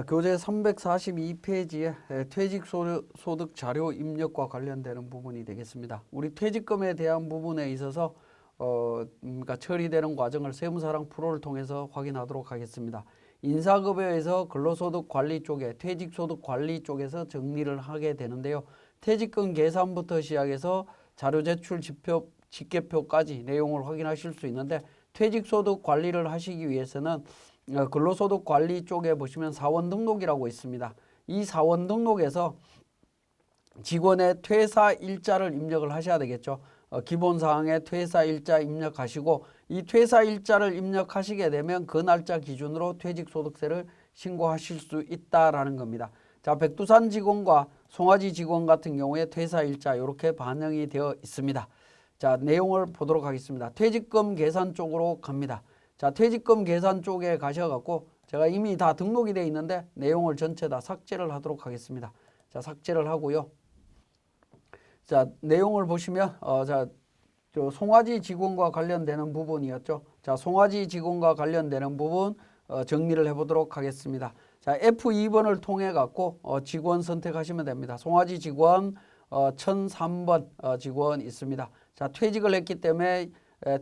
자, 교재 342페이지에 퇴직소득 자료 입력과 관련되는 부분이 되겠습니다. 우리 퇴직금에 대한 부분에 있어서 그러니까 처리되는 과정을 세무사랑 프로를 통해서 확인하도록 하겠습니다. 인사급여에서 근로소득 관리 쪽에 퇴직소득 관리 쪽에서 정리를 하게 되는데요. 퇴직금 계산부터 시작해서 자료 제출 집계표까지 내용을 확인하실 수 있는데, 퇴직소득 관리를 하시기 위해서는 근로소득 관리 쪽에 보시면 사원 등록이라고 있습니다. 이 사원 등록에서 직원의 퇴사 일자를 입력을 하셔야 되겠죠. 기본사항에 퇴사 일자 입력하시고, 이 퇴사 일자를 입력하시게 되면 그 날짜 기준으로 퇴직소득세를 신고하실 수 있다라는 겁니다. 자, 백두산 직원과 송아지 직원 같은 경우에 퇴사 일자 이렇게 반영이 되어 있습니다. 자, 내용을 보도록 하겠습니다. 퇴직금 계산 쪽으로 갑니다. 자, 퇴직금 계산 쪽에 가셔갖고 제가 이미 다 등록이 되어 있는데 내용을 전체 다 삭제를 하도록 하겠습니다. 자, 삭제를 하고요. 자, 내용을 보시면 저 송아지 직원과 관련되는 부분이었죠. 자, 송아지 직원과 관련되는 부분 정리를 해보도록 하겠습니다. 자, F2번을 통해 갖고 직원 선택하시면 됩니다. 송아지 직원 1003번 직원 있습니다. 자, 퇴직을 했기 때문에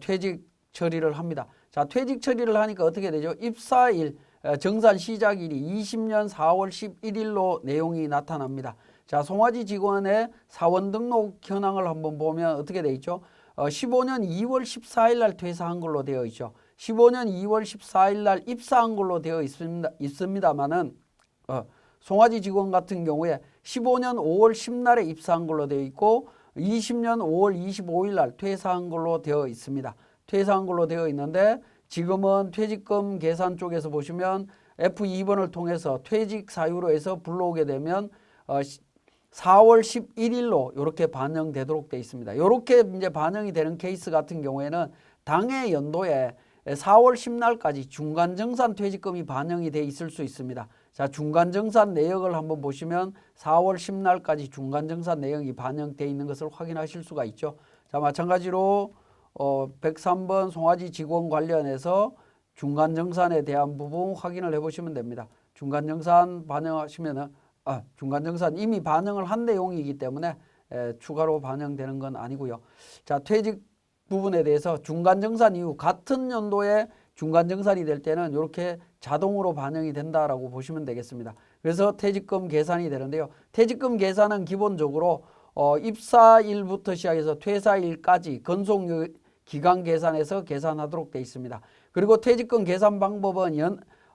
퇴직 처리를 합니다. 자, 퇴직 처리를 하니까 어떻게 되죠? 입사일, 정산 시작일이 20년 4월 11일로 내용이 나타납니다. 자, 송아지 직원의 사원 등록 현황을 한번 보면 어떻게 되어 있죠? 15년 2월 14일 날 퇴사한 걸로 되어 있죠. 15년 2월 14일 날 입사한 걸로 되어 있습니다만은 송아지 직원 같은 경우에 15년 5월 10날에 입사한 걸로 되어 있고 20년 5월 25일 날 퇴사한 걸로 되어 있습니다. 퇴사한 걸로 되어 있는데, 지금은 퇴직금 계산 쪽에서 보시면 F2번을 통해서 퇴직 사유로 해서 불러오게 되면 4월 11일로 이렇게 반영되도록 되어 있습니다. 이렇게 이제 반영이 되는 케이스 같은 경우에는 당해 연도에 4월 10날까지 중간정산 퇴직금이 반영이 돼 있을 수 있습니다. 자, 중간정산 내역을 한번 보시면 4월 10날까지 중간정산 내역이 반영되어 있는 것을 확인하실 수가 있죠. 자, 마찬가지로 103번 송아지 직원 관련해서 중간정산에 대한 부분 확인을 해보시면 됩니다. 중간정산 반영하시면은 중간정산 이미 반영을 한 내용이기 때문에 추가로 반영되는 건 아니고요. 자, 퇴직 부분에 대해서 중간정산 이후 같은 연도에 중간정산이 될 때는 이렇게 자동으로 반영이 된다라고 보시면 되겠습니다. 그래서 퇴직금 계산이 되는데요. 퇴직금 계산은 기본적으로 입사일부터 시작해서 퇴사일까지 근속 기간 계산해서 계산하도록 되어 있습니다. 그리고 퇴직금 계산 방법은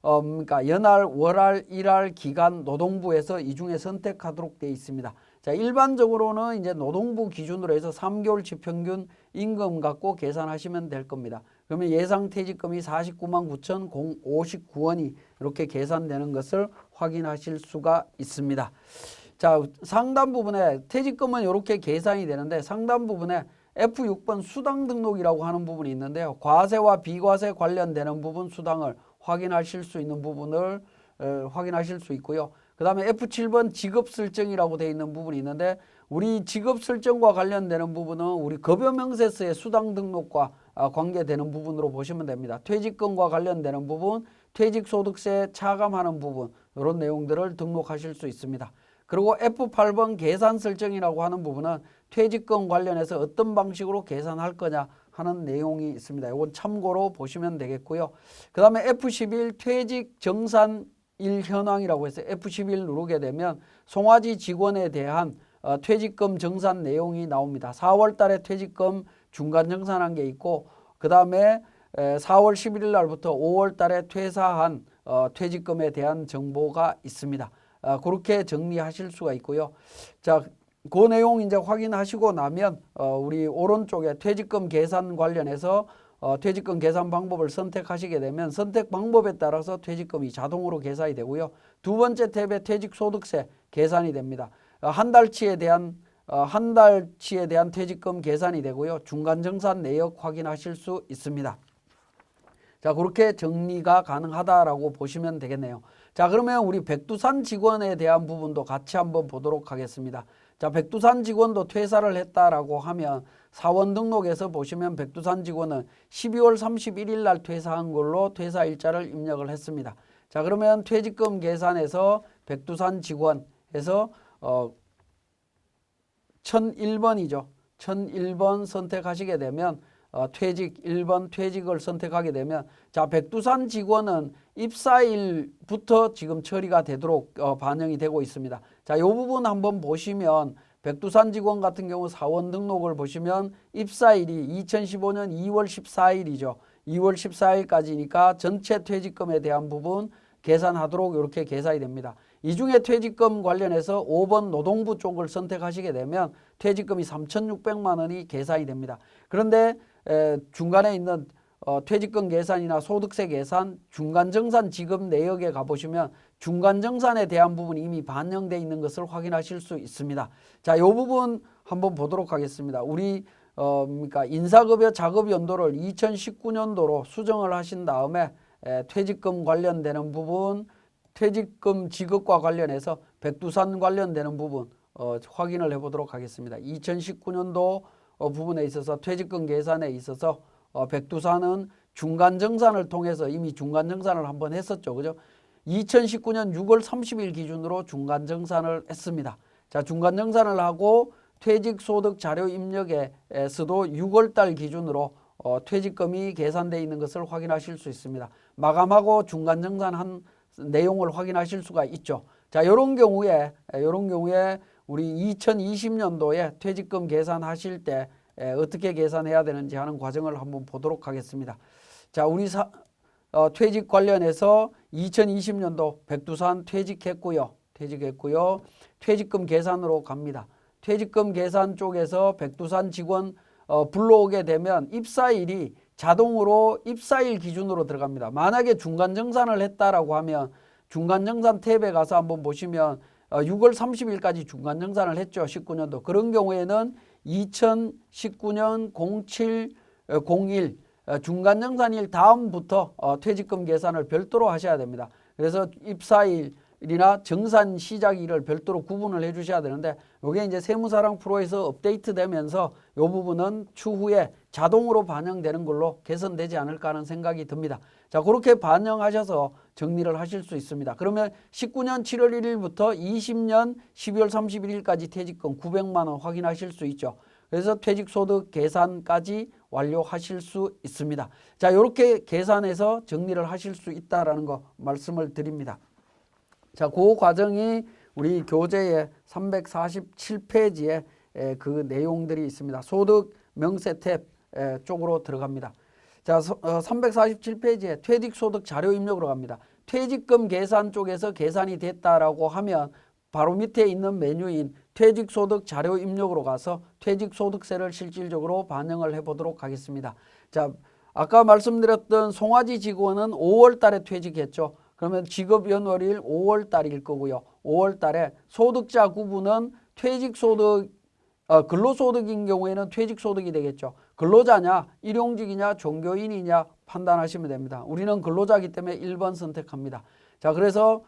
그러니까 연할, 월할, 일할, 기간, 노동부에서 이 중에 선택하도록 되어 있습니다. 자, 일반적으로는 이제 노동부 기준으로 해서 3개월치 평균 임금 갖고 계산하시면 될 겁니다. 그러면 예상 퇴직금이 49만 9,059원이 이렇게 계산되는 것을 확인하실 수가 있습니다. 자, 상단 부분에 퇴직금은 이렇게 계산이 되는데, 상단 부분에 F6번 수당 등록이라고 하는 부분이 있는데요. 과세와 비과세 관련되는 부분 수당을 확인하실 수 있는 부분을 확인하실 수 있고요. 그 다음에 F7번 직업설정이라고 되어 있는 부분이 있는데, 우리 직업설정과 관련되는 부분은 우리 급여명세서의 수당 등록과 관계되는 부분으로 보시면 됩니다. 퇴직금과 관련되는 부분, 퇴직소득세 차감하는 부분, 이런 내용들을 등록하실 수 있습니다. 그리고 F8번 계산설정이라고 하는 부분은 퇴직금 관련해서 어떤 방식으로 계산할 거냐 하는 내용이 있습니다. 이건 참고로 보시면 되겠고요. 그 다음에 F11 퇴직 정산 일 현황이라고 해서 F11 누르게 되면 송아지 직원에 대한 퇴직금 정산 내용이 나옵니다. 4월 달에 퇴직금 중간 정산한 게 있고, 그 다음에 4월 11일 날부터 5월 달에 퇴사한 퇴직금에 대한 정보가 있습니다. 그렇게 정리하실 수가 있고요. 자, 그 내용 이제 확인하시고 나면 우리 오른쪽에 퇴직금 계산 관련해서 퇴직금 계산 방법을 선택하시게 되면 선택 방법에 따라서 퇴직금이 자동으로 계산이 되고요. 두 번째 탭에 퇴직소득세 계산이 됩니다. 한 달치에 대한 퇴직금 계산이 되고요. 중간정산 내역 확인하실 수 있습니다. 자, 그렇게 정리가 가능하다라고 보시면 되겠네요. 자, 그러면 우리 백두산 직원에 대한 부분도 같이 한번 보도록 하겠습니다. 자, 백두산 직원도 퇴사를 했다라고 하면 사원 등록에서 보시면 백두산 직원은 12월 31일 날 퇴사한 걸로 퇴사 일자를 입력을 했습니다. 자, 그러면 퇴직금 계산에서 백두산 직원 해서 1001번이죠. 1001번 선택하시게 되면 퇴직 1번 퇴직을 선택하게 되면 자, 백두산 직원은 입사일부터 지금 처리가 되도록 반영이 되고 있습니다. 자, 이 부분 한번 보시면 백두산 직원 같은 경우 사원 등록을 보시면 입사일이 2015년 2월 14일이죠. 2월 14일까지니까 전체 퇴직금에 대한 부분 계산하도록 이렇게 계산이 됩니다. 이 중에 퇴직금 관련해서 5번 노동부 쪽을 선택하시게 되면 퇴직금이 3,600만 원이 계산이 됩니다. 그런데 중간에 있는 퇴직금 계산이나 소득세 계산, 중간정산 지급 내역에 가보시면 중간정산에 대한 부분이 이미 반영되어 있는 것을 확인하실 수 있습니다. 자, 이 부분 한번 보도록 하겠습니다. 우리 그러니까 인사급여 작업연도를 2019년도로 수정을 하신 다음에 퇴직금 관련되는 부분, 퇴직금 지급과 관련해서 백두산 관련되는 부분 확인을 해보도록 하겠습니다. 2019년도 부분에 있어서 퇴직금 계산에 있어서 백두산은 중간정산을 통해서 이미 중간정산을 한번 했었죠. 그죠? 2019년 6월 30일 기준으로 중간정산을 했습니다. 자, 중간정산을 하고 퇴직소득 자료 입력에서도 6월달 기준으로 퇴직금이 계산되어 있는 것을 확인하실 수 있습니다. 마감하고 중간정산한 내용을 확인하실 수가 있죠. 자, 이런 경우에 우리 2020년도에 퇴직금 계산하실 때 어떻게 계산해야 되는지 하는 과정을 한번 보도록 하겠습니다. 자, 우리 퇴직 관련해서 2020년도 백두산 퇴직했고요. 퇴직금 계산으로 갑니다. 퇴직금 계산 쪽에서 백두산 직원 불러오게 되면 입사일이 자동으로 입사일 기준으로 들어갑니다. 만약에 중간정산을 했다라고 하면 중간정산 탭에 가서 한번 보시면 6월 30일까지 중간정산을 했죠. 19년도. 그런 경우에는 2019년 0701 중간정산일 다음부터 퇴직금 계산을 별도로 하셔야 됩니다. 그래서 입사일이나 정산 시작일을 별도로 구분을 해 주셔야 되는데 이게 이제 세무사랑 프로에서 업데이트 되면서 이 부분은 추후에 자동으로 반영되는 걸로 개선되지 않을까 하는 생각이 듭니다. 자, 그렇게 반영하셔서 정리를 하실 수 있습니다. 그러면 19년 7월 1일부터 20년 12월 31일까지 퇴직금 900만 원 확인하실 수 있죠. 그래서 퇴직소득 계산까지 완료하실 수 있습니다. 자, 이렇게 계산해서 정리를 하실 수 있다라는 거 말씀을 드립니다. 자, 그 과정이 우리 교재의 347페이지에 그 내용들이 있습니다. 소득 명세 탭 쪽으로 들어갑니다. 자, 347페이지에 퇴직소득 자료 입력으로 갑니다. 퇴직금 계산 쪽에서 계산이 됐다라고 하면 바로 밑에 있는 메뉴인 퇴직소득 자료 입력으로 가서 퇴직소득세를 실질적으로 반영을 해보도록 하겠습니다. 자, 아까 말씀드렸던 송아지 직원은 5월 달에 퇴직했죠. 그러면 직업연월일 5월 달일 거고요. 5월 달에 소득자 구분은 퇴직소득, 근로소득인 경우에는 퇴직소득이 되겠죠. 근로자냐, 일용직이냐, 종교인이냐 판단하시면 됩니다. 우리는 근로자이기 때문에 1번 선택합니다. 자, 그래서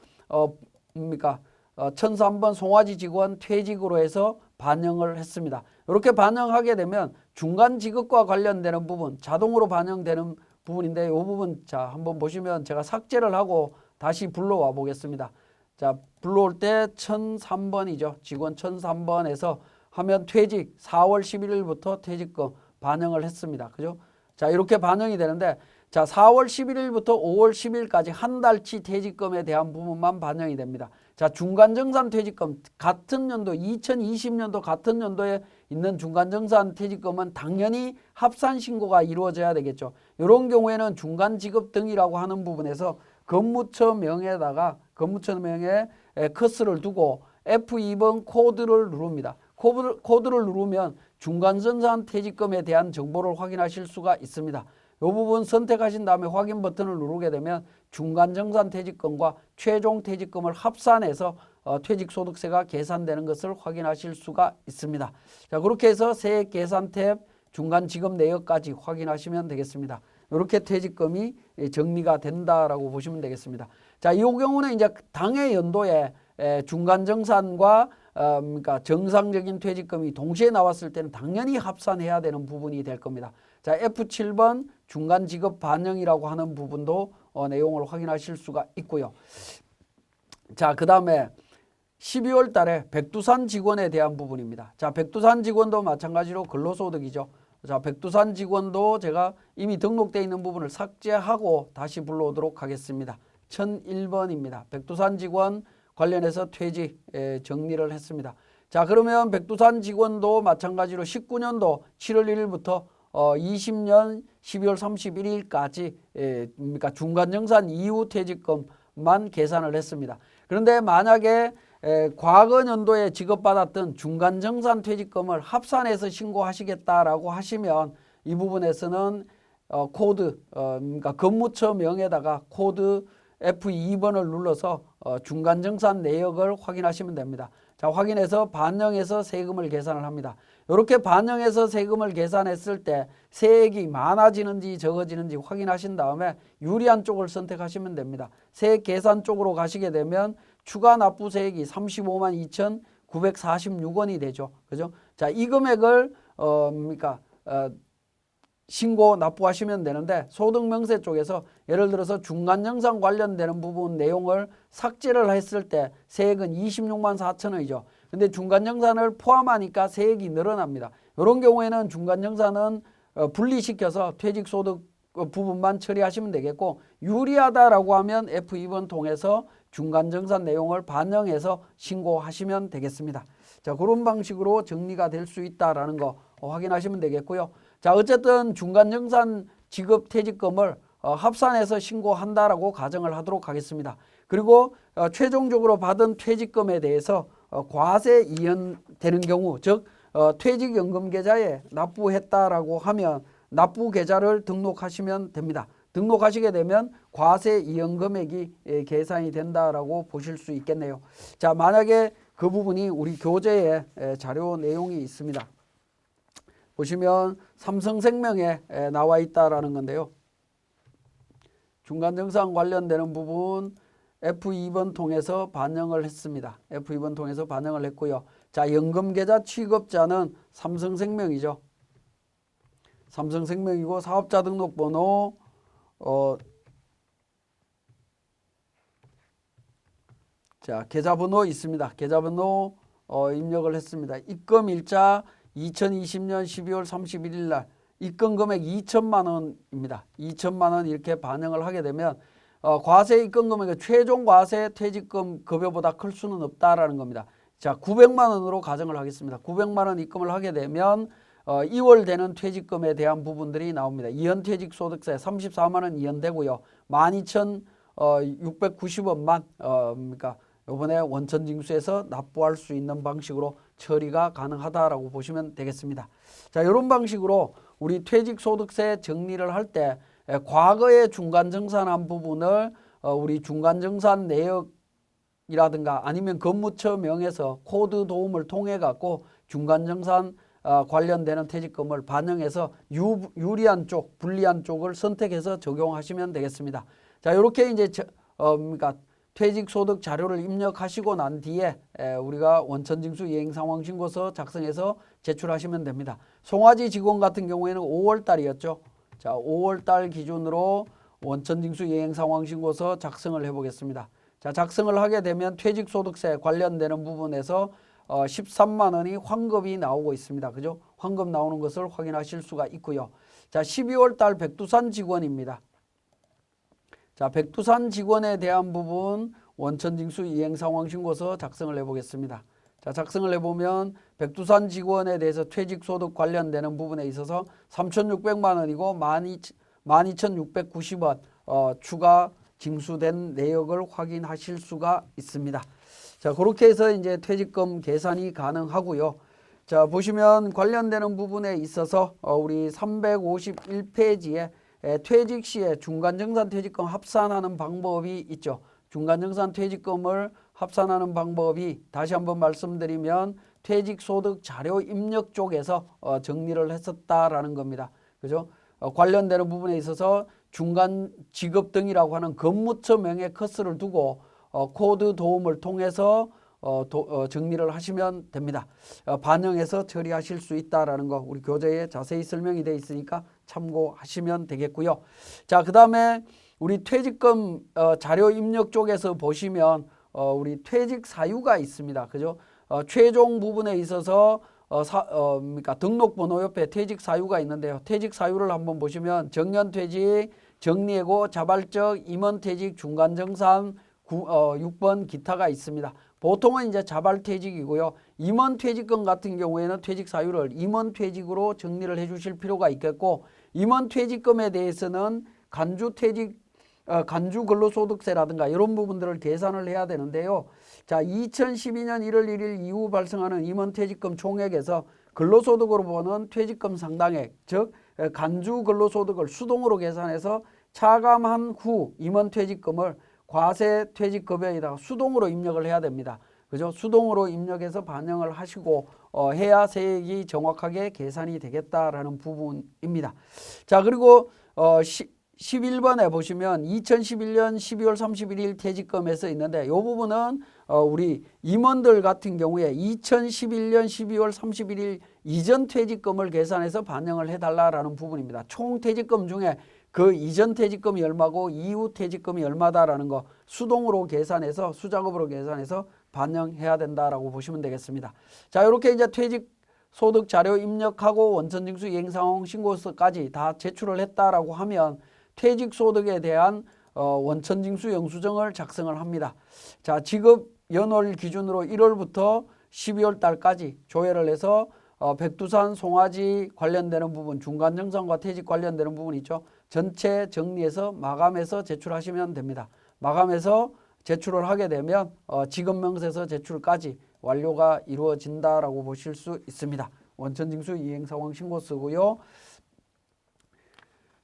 1003번 송아지 직원 퇴직으로 해서 반영을 했습니다. 이렇게 반영하게 되면 중간 지급과 관련되는 부분, 자동으로 반영되는 부분인데 이 부분 자 한번 보시면 제가 삭제를 하고 다시 불러와 보겠습니다. 자, 불러올 때 1003번이죠. 직원 1003번에서 하면 퇴직 4월 11일부터 퇴직금 반영을 했습니다. 그죠? 자, 이렇게 반영이 되는데 자, 4월 11일부터 5월 10일까지 한 달치 퇴직금에 대한 부분만 반영이 됩니다. 자, 중간정산 퇴직금 같은 연도 2020년도 같은 연도에 있는 중간정산 퇴직금은 당연히 합산신고가 이루어져야 되겠죠. 이런 경우에는 중간지급 등이라고 하는 부분에서 근무처 명에다가 근무처 명에 커스를 두고 F2번 코드를 누릅니다. 코드를 누르면 중간정산 퇴직금에 대한 정보를 확인하실 수가 있습니다. 이 부분 선택하신 다음에 확인 버튼을 누르게 되면 중간정산 퇴직금과 최종 퇴직금을 합산해서 퇴직소득세가 계산되는 것을 확인하실 수가 있습니다. 자, 그렇게 해서 세액 계산 탭 중간지급 내역까지 확인하시면 되겠습니다. 이렇게 퇴직금이 정리가 된다라고 보시면 되겠습니다. 자, 이 경우는 이제 당해 연도에 중간정산과 그러니까 정상적인 퇴직금이 동시에 나왔을 때는 당연히 합산해야 되는 부분이 될 겁니다. 자, F7번 중간 지급 반영이라고 하는 부분도 내용을 확인하실 수가 있고요. 자, 그 다음에 12월 달에 백두산 직원에 대한 부분입니다. 자, 백두산 직원도 마찬가지로 근로소득이죠. 자, 백두산 직원도 제가 이미 등록되어 있는 부분을 삭제하고 다시 불러오도록 하겠습니다. 1001번입니다. 백두산 직원 관련해서 퇴직 정리를 했습니다. 자, 그러면 백두산 직원도 마찬가지로 19년도 7월 1일부터 20년 12월 31일까지 그러니까 중간정산 이후 퇴직금만 계산을 했습니다. 그런데 만약에 과거 연도에 지급받았던 중간정산 퇴직금을 합산해서 신고하시겠다라고 하시면 이 부분에서는 코드 그러니까 근무처명에다가 코드 F2번을 눌러서 중간정산 내역을 확인하시면 됩니다. 자, 확인해서 반영해서 세금을 계산을 합니다. 이렇게 반영해서 세금을 계산했을 때 세액이 많아지는지 적어지는지 확인하신 다음에 유리한 쪽을 선택하시면 됩니다. 세액 계산 쪽으로 가시게 되면 추가 납부 세액이 35만 2,946원이 되죠. 그죠? 자, 이 금액을 신고 납부하시면 되는데 소득명세 쪽에서 예를 들어서 중간정산 관련되는 부분 내용을 삭제를 했을 때 세액은 26만 4천원이죠. 근데 중간정산을 포함하니까 세액이 늘어납니다. 이런 경우에는 중간정산은 분리시켜서 퇴직소득 부분만 처리하시면 되겠고, 유리하다라고 하면 F2번 통해서 중간정산 내용을 반영해서 신고하시면 되겠습니다. 자, 그런 방식으로 정리가 될 수 있다라는 거 확인하시면 되겠고요. 자, 어쨌든 중간정산 지급 퇴직금을 합산해서 신고한다라고 가정을 하도록 하겠습니다. 그리고 최종적으로 받은 퇴직금에 대해서 과세 이연되는 경우, 즉 퇴직연금 계좌에 납부했다라고 하면 납부 계좌를 등록하시면 됩니다. 등록하시게 되면 과세 이연 금액이 계산이 된다라고 보실 수 있겠네요. 자, 만약에 그 부분이 우리 교재에 자료 내용이 있습니다. 보시면 삼성생명에 나와 있다라는 건데요. 중간정산 관련되는 부분 F2번 통해서 반영을 했습니다. F2번 통해서 반영을 했고요. 자, 연금계좌 취급자는 삼성생명이죠. 삼성생명이고 사업자 등록번호 자, 계좌번호 있습니다. 계좌번호 입력을 했습니다. 입금일자 2020년 12월 31일 날 입금 금액 2천만 원입니다. 2천만 원 이렇게 반영을 하게 되면 과세 입금 금액의 최종 과세 퇴직금 급여보다 클 수는 없다라는 겁니다. 자, 900만 원으로 가정을 하겠습니다. 900만 원 입금을 하게 되면 2월 되는 퇴직금에 대한 부분들이 나옵니다. 이연퇴직소득세 34만 원 이연되고요. 12,690원만 그러니까 이번에 원천징수에서 납부할 수 있는 방식으로 처리가 가능하다라고 보시면 되겠습니다. 자, 이런 방식으로 우리 퇴직소득세 정리를 할 때 과거에 중간정산한 부분을 우리 중간정산 내역이라든가 아니면 근무처 명에서 코드 도움을 통해 갖고 중간정산 관련되는 퇴직금을 반영해서 유리한 쪽, 불리한 쪽을 선택해서 적용하시면 되겠습니다. 자, 이렇게 이제 그러니까 퇴직소득 자료를 입력하시고 난 뒤에 우리가 원천징수 이행상황신고서 작성해서 제출하시면 됩니다. 송아지 직원 같은 경우에는 5월 달이었죠. 자, 5월 달 기준으로 원천징수 이행상황신고서 작성을 해보겠습니다. 자, 작성을 하게 되면 퇴직소득세 관련되는 부분에서 13만 원이 환급이 나오고 있습니다. 그죠? 환급 나오는 것을 확인하실 수가 있고요. 자, 12월 달 백두산 직원입니다. 자, 백두산 직원에 대한 부분 원천징수 이행상황신고서 작성을 해보겠습니다. 자, 작성을 해보면 백두산 직원에 대해서 퇴직소득 관련되는 부분에 있어서 3,600만 원이고 12,690원 추가 징수된 내역을 확인하실 수가 있습니다. 자, 그렇게 해서 이제 퇴직금 계산이 가능하고요. 자, 보시면 관련되는 부분에 있어서 우리 351페이지에 퇴직 시에 중간정산 퇴직금 합산하는 방법이 있죠. 중간정산 퇴직금을 합산하는 방법이 다시 한번 말씀드리면 퇴직소득 자료 입력 쪽에서 정리를 했었다라는 겁니다. 그죠? 관련되는 부분에 있어서 중간 지급 등이라고 하는 근무처 명의 커스를 두고 코드 도움을 통해서 정리를 하시면 됩니다. 반영해서 처리하실 수 있다라는 거 우리 교재에 자세히 설명이 되어 있으니까 참고하시면 되겠고요. 자, 그 다음에 우리 퇴직금 자료 입력 쪽에서 보시면 우리 퇴직 사유가 있습니다. 그죠? 최종 부분에 있어서 그러니까 등록번호 옆에 퇴직 사유가 있는데요. 퇴직 사유를 한번 보시면 정년퇴직, 정리해고, 자발적, 임원퇴직, 중간정산, 6번 기타가 있습니다. 보통은 이제 자발퇴직이고요. 임원퇴직금 같은 경우에는 퇴직 사유를 임원퇴직으로 정리를 해주실 필요가 있겠고, 임원퇴직금에 대해서는 간주 근로소득세라든가 이런 부분들을 계산을 해야 되는데요. 자, 2012년 1월 1일 이후 발생하는 임원퇴직금 총액에서 근로소득으로 보는 퇴직금 상당액, 즉 간주 근로소득을 수동으로 계산해서 차감한 후 임원퇴직금을 과세퇴직급여에다가 수동으로 입력을 해야 됩니다. 그죠? 수동으로 입력해서 반영을 하시고 해야 세액이 정확하게 계산이 되겠다라는 부분입니다. 자, 그리고 11번에 보시면 2011년 12월 31일 퇴직금에서 있는데 이 부분은 우리 임원들 같은 경우에 2011년 12월 31일 이전 퇴직금을 계산해서 반영을 해달라라는 부분입니다. 총 퇴직금 중에 그 이전 퇴직금이 얼마고 이후 퇴직금이 얼마다라는 거 수동으로 계산해서 수작업으로 계산해서 반영해야 된다라고 보시면 되겠습니다. 자, 이렇게 이제 퇴직 소득 자료 입력하고 원천징수 이행상황 신고서까지 다 제출을 했다라고 하면 퇴직 소득에 대한 원천징수 영수증을 작성을 합니다. 자, 지급 연월 기준으로 1월부터 12월 달까지 조회를 해서 백두산, 송아지 관련되는 부분, 중간정산과 퇴직 관련되는 부분 있죠. 전체 정리해서 마감해서 제출하시면 됩니다. 마감해서 제출을 하게 되면 지급명세서 제출까지 완료가 이루어진다라고 보실 수 있습니다. 원천징수 이행상황 신고서고요.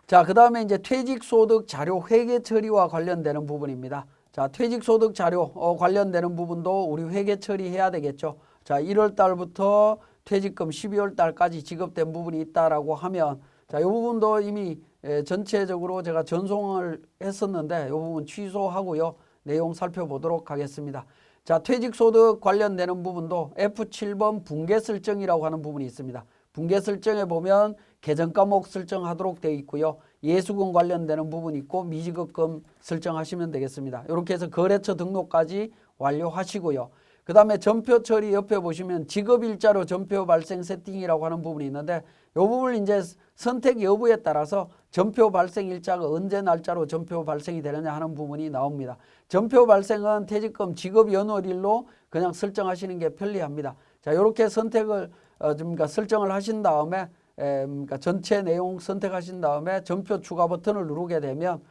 자, 그 다음에 이제 퇴직소득 자료 회계 처리와 관련되는 부분입니다. 자, 퇴직소득 자료 관련되는 부분도 우리 회계 처리해야 되겠죠. 자, 1월 달부터 퇴직금 12월 달까지 지급된 부분이 있다라고 하면 자, 이 부분도 이미 전체적으로 제가 전송을 했었는데 이 부분 취소하고요. 내용 살펴보도록 하겠습니다. 자, 퇴직소득 관련되는 부분도 F7번 분계설정이라고 하는 부분이 있습니다. 분계설정에 보면 계정과목 설정하도록 되어 있고요. 예수금 관련되는 부분이 있고 미지급금 설정하시면 되겠습니다. 이렇게 해서 거래처 등록까지 완료하시고요. 그 다음에 전표 처리 옆에 보시면 지급일자로 전표 발생 세팅이라고 하는 부분이 있는데 이 부분을 이제 선택 여부에 따라서 전표 발생 일자가 언제 날짜로 전표 발생이 되느냐 하는 부분이 나옵니다. 전표 발생은 퇴직금 지급 연월일로 그냥 설정하시는 게 편리합니다. 자, 이렇게 선택을 그러니까 설정을 하신 다음에 그러니까 전체 내용 선택하신 다음에 전표 추가 버튼을 누르게 되면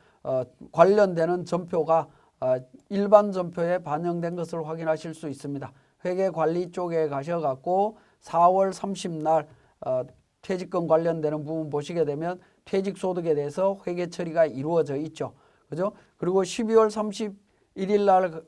관련되는 전표가 일반 전표에 반영된 것을 확인하실 수 있습니다. 회계관리 쪽에 가셔갖고 4월 30날 퇴직금 관련되는 부분 보시게 되면 퇴직소득에 대해서 회계 처리가 이루어져 있죠. 그죠? 그리고 12월 31일 날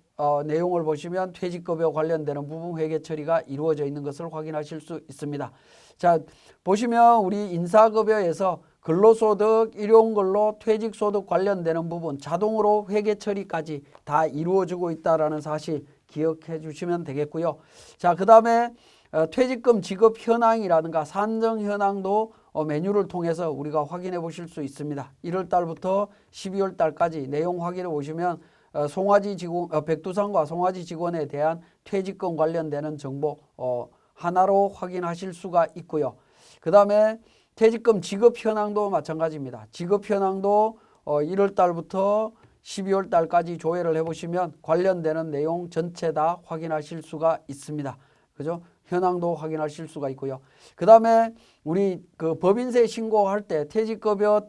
내용을 보시면 퇴직급여 관련되는 부분 회계 처리가 이루어져 있는 것을 확인하실 수 있습니다. 자, 보시면 우리 인사급여에서 근로소득, 일용근로, 퇴직소득 관련되는 부분 자동으로 회계 처리까지 다 이루어지고 있다는 사실 기억해 주시면 되겠고요. 자, 그 다음에 퇴직금 지급 현황이라든가 산정 현황도 메뉴를 통해서 우리가 확인해 보실 수 있습니다. 1월 달부터 12월 달까지 내용 확인해 보시면 송아지 직원, 백두산과 송아지 직원에 대한 퇴직금 관련되는 정보 하나로 확인하실 수가 있고요. 그 다음에 퇴직금 지급 현황도 마찬가지입니다. 지급 현황도 1월 달부터 12월 달까지 조회를 해보시면 관련되는 내용 전체 다 확인하실 수가 있습니다. 그죠? 현황도 확인하실 수가 있고요. 그 다음에 우리 그 법인세 신고할 때 퇴직급여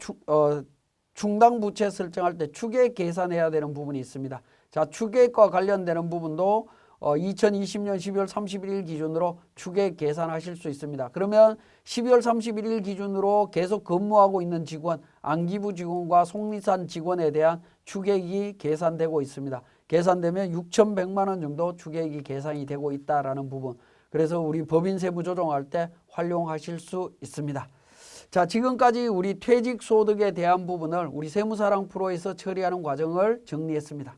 충당부채 설정할 때 추계액 계산해야 되는 부분이 있습니다. 자, 추계액과 관련되는 부분도 2020년 12월 31일 기준으로 추계액 계산하실 수 있습니다. 그러면 12월 31일 기준으로 계속 근무하고 있는 직원, 안기부 직원과 속리산 직원에 대한 추계액이 계산되고 있습니다. 계산되면 6,100만 원 정도 추계액이 계산이 되고 있다라는 부분. 그래서 우리 법인 세무 조정할 때 활용하실 수 있습니다. 자, 지금까지 우리 퇴직소득에 대한 부분을 우리 세무사랑 프로에서 처리하는 과정을 정리했습니다.